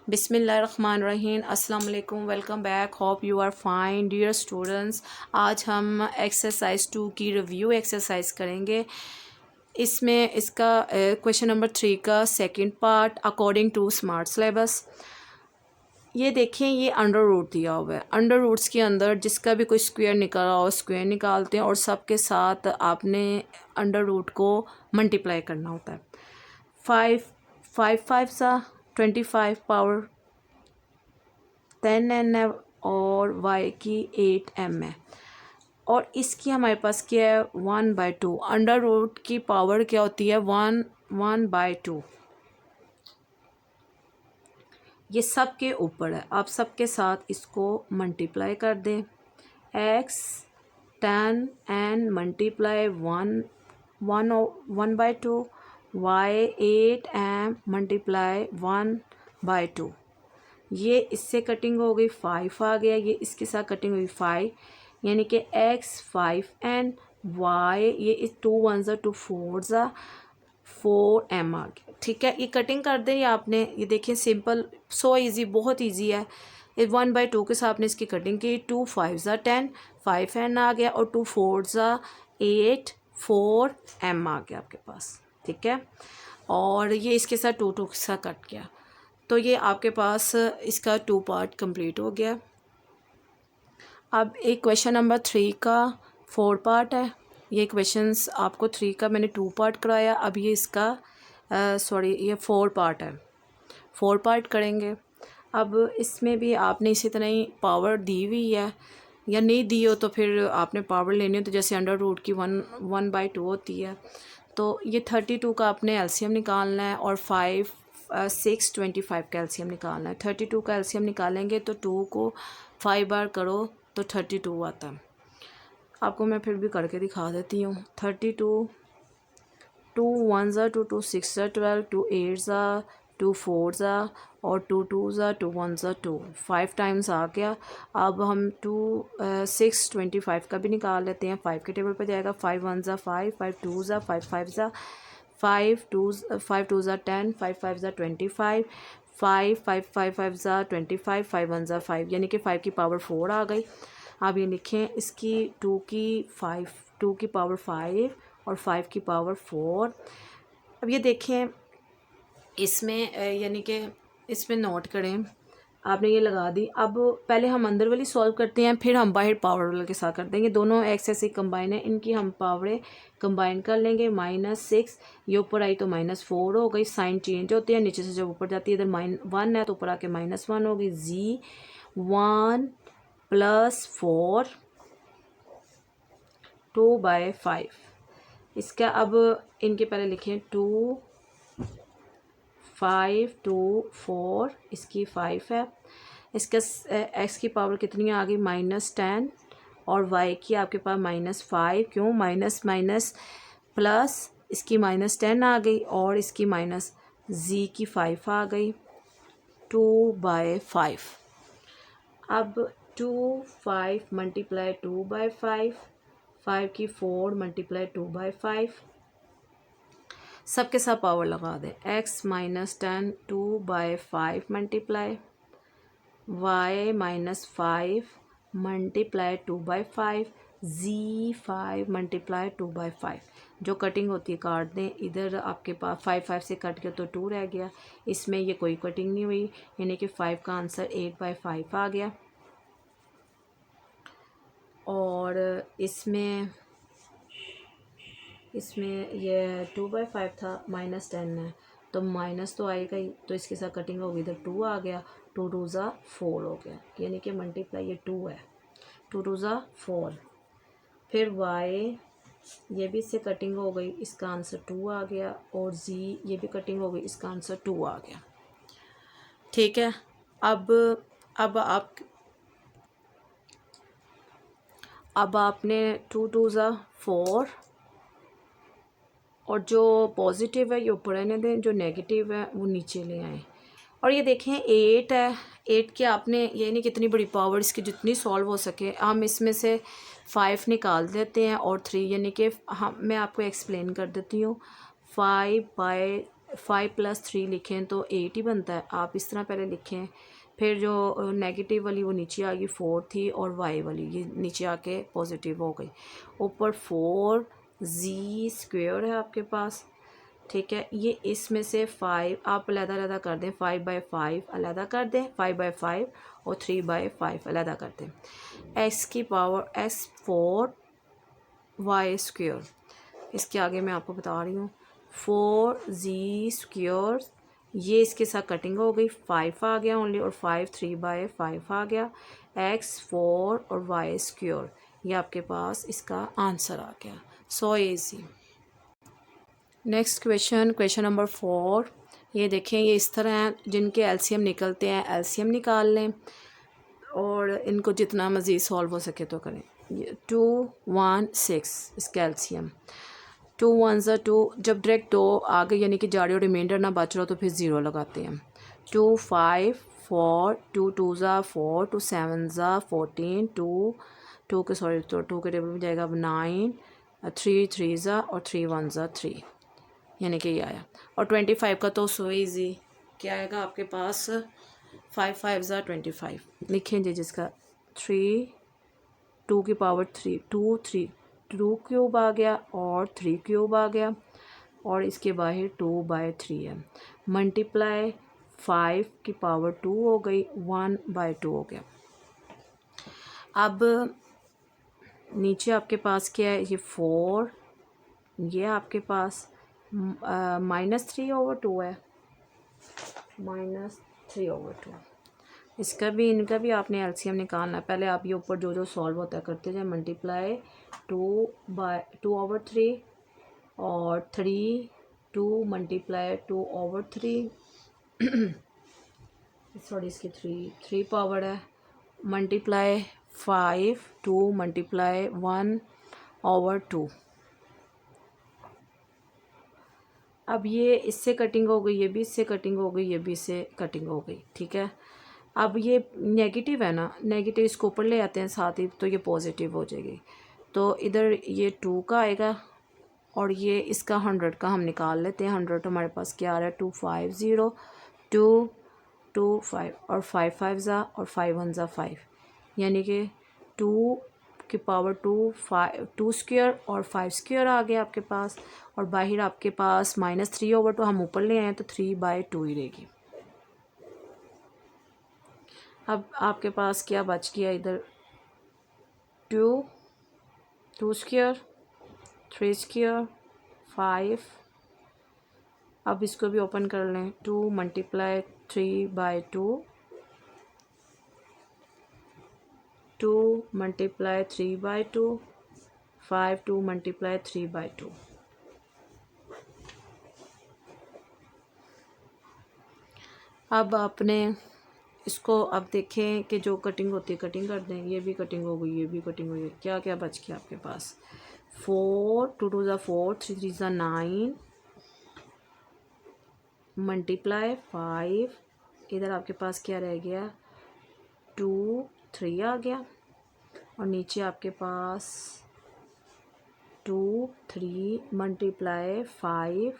बिस्मिल्लाहिर्रहमानिर्रहीम। अस्सलाम वालेकुम, welcome back. Hope you are fine dear students. आज हम एक्सरसाइज 2 की रिव्यू एक्सरसाइज करेंगे। इसमें इसका क्वेश्चन नंबर 3 का second part according to smart syllabus. ये देखें, ये अंडर रूट दिया हुआ है। अंडर रूट्स के अंदर जिसका भी कोई स्क्वायर निकाला हो स्क्वायर निकालते हैं और सबके साथ आपने अंडर रूट को मल्टीप्लाई करना होता है। 5 पावर 10n है और y की 8m है और इसकी हमारे पास क्या है 1/2। अंडर रूट की पावर क्या होती है 1/2। ये सब के ऊपर है। आप सबके साथ इसको मल्टीप्लाई कर दें। x 10n multiply 1/2 y 8m multiply 1/2। ये इससे कटिंग हो गई 5 आ गया, ये इसके साथ कटिंग हुई 5 यानी कि x 5n y ये इस 2 1 2 4 4m आ गया। ठीक है, ये कटिंग कर दें आपने। ये देखिए सिंपल, सो इजी, बहुत इजी है। 1/2 के साथ आपने इसकी कटिंग की। 2 5 10 5n आ गया और 2 4 8 4m आ गया आपके पास। ठीक है, और ये इसके साथ 2 2 के साथ कट गया। तो ये आपके पास इसका 2 पार्ट कंप्लीट हो गया। अब एक क्वेश्चन नंबर 3 का 4 पार्ट है। ये क्वेश्चंस आपको 3 का मैंने 2 पार्ट कराया। अब ये इसका ये 4 पार्ट है। 4 पार्ट करेंगे। अब इसमें भी आपने इसी तरह ही पावर दी हुई है या नहीं दी हो तो फिर आपने पावर लेनी हो, तो जैसे अंडर रूट की 1/2 होती है। तो ये 32 का आपने एलसीएम निकालना है और 625 का एलसीएम निकालना है। 32 का एलसीएम निकालेंगे तो 2 को 5 बार करो तो 32 आता है। आपको मैं फिर भी करके दिखा देती हूँ। 32 2 1 2 2 6 12 2 8 2 4 और 2 2 2 1 2 5 टाइम्स आ गया। अब हम 625 का भी निकाल लेते हैं। 5 के टेबल पर जाएगा। 5 1 5 5 2 5 5 5 2 5 2 10 5 5 25 5 5 5 5 25 5 1 5 यानी कि 5 की पावर 4 आ गई। आप ये लिखें, इसकी 2 की पावर 5 और 5 की पावर 4। अब ये देखें इसमें यानी कि इसमें नोट करें, आपने ये लगा दी। अब पहले हम अंदर वाली सॉल्व करते हैं, फिर हम बाहर पावर वाले के साथ कर देंगे। दोनों एक्स ऐसे कंबाइन है, इनकी हम पावरें कंबाइन कर लेंगे। -6 ये ऊपर आई तो -4 हो गई। साइन चेंज होते हैं, नीचे से जब ऊपर जाती है इधर -1 है तो ऊपर आके -1 हो गई। जी 1 + 4 2/5। इसका अब इनके पहले लिखें 2 5 2 4, इसकी 5 है। इसका एक्स की पावर कितनी आ गई -10 और वाई की आपके पास -5। क्यों माइनस माइनस प्लस, इसकी -10 आ गई और इसकी माइनस जी की 5 आ गई। 2/5। अब 2 5 मल्टीप्लाई 2/5 5 की 4 मल्टीप्लाई 2/5। सबके साथ पावर लगा दें। x -10 2/5 multiply y -5 multiply 2/5 z 5 multiply 2/5। जो कटिंग होती है काट दें। इधर आपके पास 5 5 से कट गया तो 2 रह गया। इसमें ये कोई कटिंग नहीं हुई यानी कि 5 का आंसर 8/5 आ गया। और इसमें ये 2/5 था, -10 है तो माइनस तो आएगा ही, तो इसके साथ कटिंग होगी। इधर 2 आ गया, 2 2 4 हो गया यानी कि मल्टीप्लाई ये 2 है। 2 2 4। फिर y ये भी इससे कटिंग हो गई, इसका आंसर 2 आ गया। और z ये भी कटिंग हो गई, इसका आंसर 2 आ गया। ठीक है, अब आपने 2 2 4 और जो पॉजिटिव है ये ऊपर रहने दें, जो नेगेटिव है वो नीचे ले आए। और ये देखें 8 है। 8 के आपने ये नहीं कितनी बड़ी पावर, इसकी जितनी सॉल्व हो सके हम इसमें से 5 निकाल देते हैं और 3 यानी कि हम मैं आपको एक्सप्लेन कर देती हूँ। 5 + 3 लिखें तो 8 ही बनता है। आप इस तरह पहले लिखें, फिर जो नेगेटिव वाली वो नीचे आ गई 4 थी, और y वाली ये नीचे आके पॉजिटिव हो गई। ऊपर 4z² है आपके पास, ठीक है। ये इसमें से 5 आप अलग-अलग कर दें, 5/5 अलग कर दें, 5/5 और 3/5 अलग कर दें। x की पावर x4y², इसके आगे मैं आपको बता रही हूँ 4z², ये इसके साथ कटिंग हो गई, 5 आ गया ओनली, और 5 3/5 आ गया, x4 और y², ये आपके पास इसका आंसर आ गया। So easy. Next question number 4। ये देखें, ये इस तरह हैं, जिनके एलसीएम निकलते हैं एलसीएम निकाल लें, और इनको जितना मज़ीद सॉल्व हो सके तो करें। 2 1 6 इसका एलसीएम, 2 1 2, जब डायरेक्ट 2 आ गई यानी कि जाड़ी और रिमाइंडर ना बच रहा तो फिर 0 लगाते हैं। 2 5 4, 2 2 4, 2 7 14, 2 के सॉरी तो 2 के टेबल में जाएगा अब 9, 3 3 और 3 1 3, यानी कि ये आया। और 25 का तो सो ईजी, क्या आएगा आपके पास, 5 5 25 लिखें जी, जिसका 3 2 की पावर 3 2 3 2 क्यूब आ गया और 3 क्यूब आ गया, और इसके बाहर 2/3 है। मल्टीप्लाई 5 की पावर 2 हो गई, 1/2 हो गया। अब नीचे आपके पास क्या है, ये 4, ये आपके पास -3/2 है, -3/2। इसका भी इनका भी आपने एलसीएम निकालना है। पहले आप ये ऊपर जो जो सॉल्व होता है करते जाए। मल्टीप्लाई 2/3 और 3 2 मल्टीप्लाई 2/3 सॉरी इसकी 3 पावर है, मल्टीप्लाई 5 2 मल्टीप्लाई 1/2। अब ये इससे कटिंग हो गई, ये भी इससे कटिंग हो गई, ये भी इससे कटिंग हो गई, ठीक है। अब ये नेगेटिव है ना, नेगेटिव इसको ऊपर ले आते हैं साथ ही, तो ये पॉजिटिव हो जाएगी। तो इधर ये 2 का आएगा, और ये इसका 100 का हम निकाल लेते हैं। 100 हमारे पास क्या आ रहा है, 2 5 0 2 2 5 और 5 5 और 5 1 5, यानी कि 2 की पावर 2² और 5² आ गया आपके पास, और बाहर आपके पास -3/2 हम ऊपर ले आए तो 3/2 ही रहेगी। अब आपके पास क्या बच गया, इधर 2 2² 3² 5। अब इसको भी ओपन कर लें, 2 मल्टीप्लाई 3/2 2 मल्टीप्लाई 3/2 5 2 मल्टीप्लाई 3/2। अब आपने इसको अब देखें कि जो कटिंग होती है कटिंग कर दें। ये भी कटिंग हो गई, ये भी कटिंग हो गई, क्या क्या बच गया आपके पास, 4 2 2 4 3 3 9 मल्टीप्लाई 5, इधर आपके पास क्या रह गया, 2 3 आ गया, और नीचे आपके पास 2 3 मल्टीप्लाई 5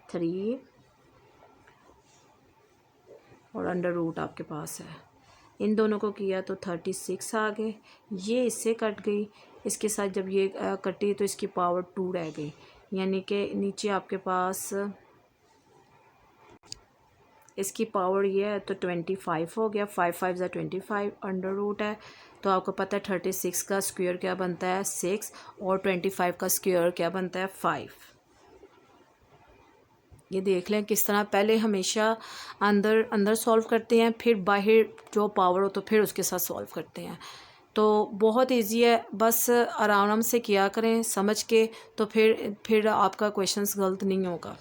3 और अंडर रूट आपके पास है। इन दोनों को किया तो 36 आ गए। ये इससे कट गई, इसके साथ जब ये कटी तो इसकी पावर 2 रह गई, यानी कि नीचे आपके पास इसकी पावर ये है तो 25 हो गया। 5 5 25 अंडर रूट है, तो आपको पता है 36 का स्क्वायर क्या बनता है 6, और 25 का स्क्वायर क्या बनता है 5। ये देख लें किस तरह पहले हमेशा अंदर अंदर सॉल्व करते हैं, फिर बाहर जो पावर हो तो फिर उसके साथ सॉल्व करते हैं। तो बहुत इजी है, बस आराम से किया करें समझ के, तो फिर आपका क्वेश्चंस गलत नहीं होगा।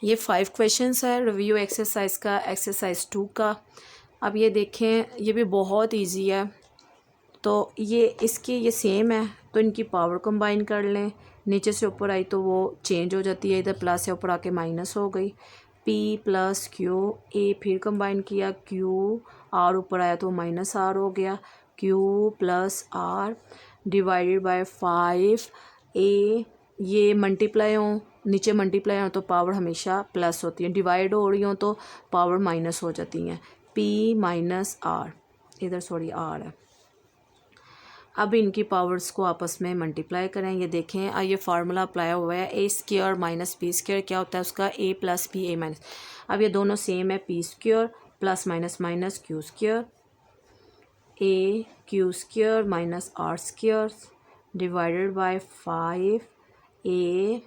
ये 5 क्वेश्चंस है रिव्यू एक्सरसाइज का, एक्सरसाइज 2 का। अब ये देखें, ये भी बहुत इजी है। तो ये इसकी ये सेम है, तो इनकी पावर कंबाइन कर लें। नीचे से ऊपर आई तो वो चेंज हो जाती है, इधर प्लस से ऊपर आके माइनस हो गई। P + Q, A फिर कंबाइन किया, Q R ऊपर आया तो -R हो गया, Q + R divided by 5 A, ये मल्टीप्लाई हों नीचे मल्टीप्लाई हो तो पावर हमेशा प्लस होती है, डिवाइड हो रही हो तो पावर माइनस हो जाती हैं। पी माइनस आर, इधर सॉरी आर है। अब इनकी पावर्स को आपस में मल्टीप्लाई करें। ये देखें ये फार्मूला अप्लाई हुआ है, A square minus B square क्या होता है उसका, A plus B A minus. अब ये दोनों सेम है, p square plus minus minus q square, a q square minus r square divided by 5 a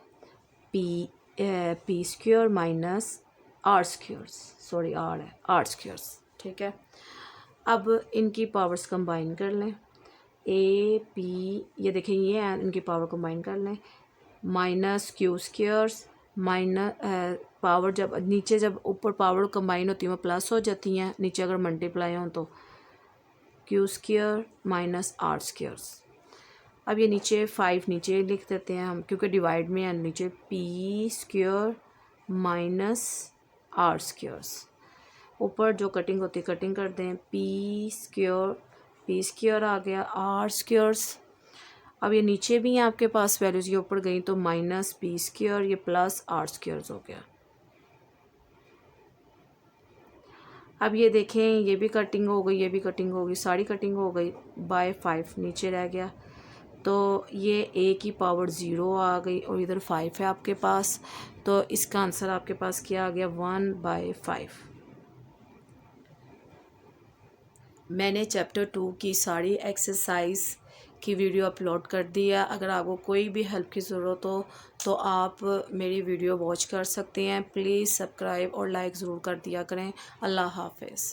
p square minus r square, sorry r है, r square. ठीक है, अब इनकी powers combine कर लें, ए पी, ये देखें ये इनकी पावर कंबाइन कर लें, minus Q squares minus power जब नीचे जब ऊपर पावर कंबाइन होती है वो प्लस हो जाती हैं, नीचे अगर मल्टीप्लाई हो तो q square minus r squares. अब ये नीचे 5 नीचे लिख देते हैं हम क्योंकि डिवाइड में है, नीचे p square minus r squares, ऊपर जो कटिंग होती है कटिंग कर दें, पी स्क्वायर आ गया आर स्क्वायर्स। अब ये नीचे भी हैं आपके पास वैल्यूज़, ये ऊपर गई तो माइनस पी स्क्वायर ये प्लस आर स्क्वायर्स हो गया। अब ये देखें ये भी कटिंग हो गई, ये भी कटिंग हो गई, सारी कटिंग हो गई, बाय 5 नीचे रह गया, तो ये ए की पावर 0 आ गई और इधर 5 है आपके पास, तो इसका आंसर आपके पास क्या आ गया, 1/5। मैंने चैप्टर 2 की सारी एक्सरसाइज की वीडियो अपलोड कर दी है। अगर आपको कोई भी हेल्प की ज़रूरत हो तो आप मेरी वीडियो वॉच कर सकते हैं। प्लीज़ सब्सक्राइब और लाइक ज़रूर कर दिया करें। अल्लाह हाफ़िज़।